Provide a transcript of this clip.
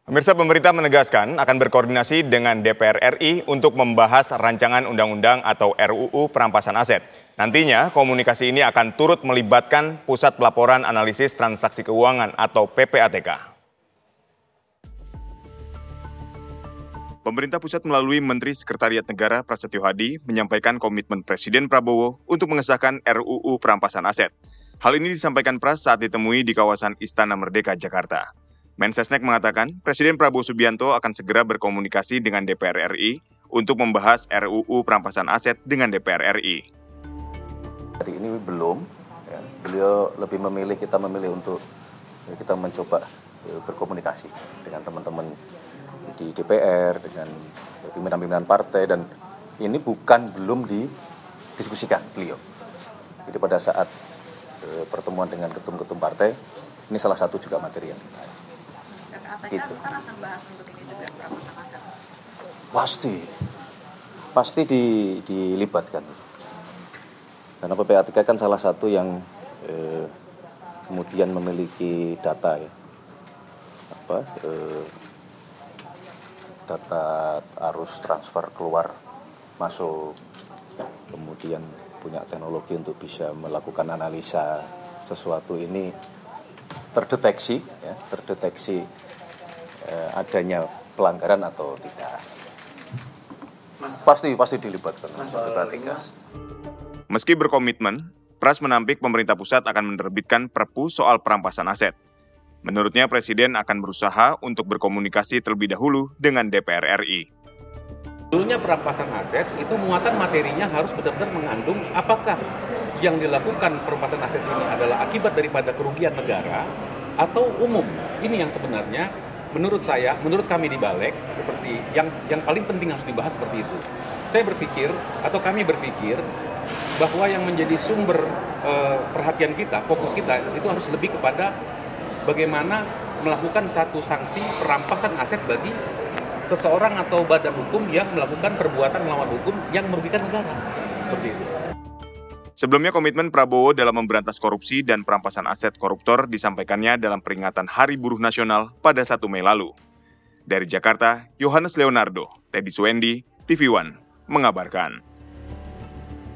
Pemirsa, pemerintah menegaskan akan berkoordinasi dengan DPR RI untuk membahas rancangan undang-undang atau RUU perampasan aset. Nantinya, komunikasi ini akan turut melibatkan Pusat Pelaporan Analisis Transaksi Keuangan atau PPATK. Pemerintah pusat melalui Menteri Sekretariat Negara Prasetyo Hadi menyampaikan komitmen Presiden Prabowo untuk mengesahkan RUU perampasan aset. Hal ini disampaikan Pras saat ditemui di kawasan Istana Merdeka, Jakarta. Mensesnek mengatakan Presiden Prabowo Subianto akan segera berkomunikasi dengan DPR RI untuk membahas RUU perampasan aset dengan DPR RI. Hari ini belum, ya. Beliau lebih memilih, kita memilih untuk kita mencoba berkomunikasi dengan teman-teman di DPR, dengan pimpinan-pimpinan partai, dan ini belum didiskusikan beliau. Jadi pada saat pertemuan dengan ketum-ketum partai, ini salah satu juga materi yang kita. Gitu. Akan bahas untuk ini juga perampasan aset. Pasti dilibatkan. Karena PPATK kan salah satu yang kemudian memiliki data, ya, data arus transfer keluar masuk, kemudian punya teknologi untuk bisa melakukan analisa sesuatu ini terdeteksi adanya pelanggaran atau tidak. Pasti dilibatkan PPATK. Meski berkomitmen, Pras menampik pemerintah pusat akan menerbitkan Perpu soal perampasan aset. Menurutnya Presiden akan berusaha untuk berkomunikasi terlebih dahulu dengan DPR RI. Sebetulnya perampasan aset itu muatan materinya harus benar-benar mengandung apakah yang dilakukan perampasan aset ini adalah akibat daripada kerugian negara atau umum. Ini yang sebenarnya menurut kami di Balik seperti yang paling penting harus dibahas seperti itu. Kami berpikir bahwa yang menjadi sumber perhatian kita, fokus kita itu harus lebih kepada bagaimana melakukan satu sanksi perampasan aset bagi seseorang atau badan hukum yang melakukan perbuatan melawan hukum yang merugikan negara. Seperti itu. Sebelumnya komitmen Prabowo dalam memberantas korupsi dan perampasan aset koruptor disampaikannya dalam peringatan Hari Buruh Nasional pada 1 Mei lalu. Dari Jakarta, Yohanes Leonardo, Teddy Suendi, TV One, mengabarkan.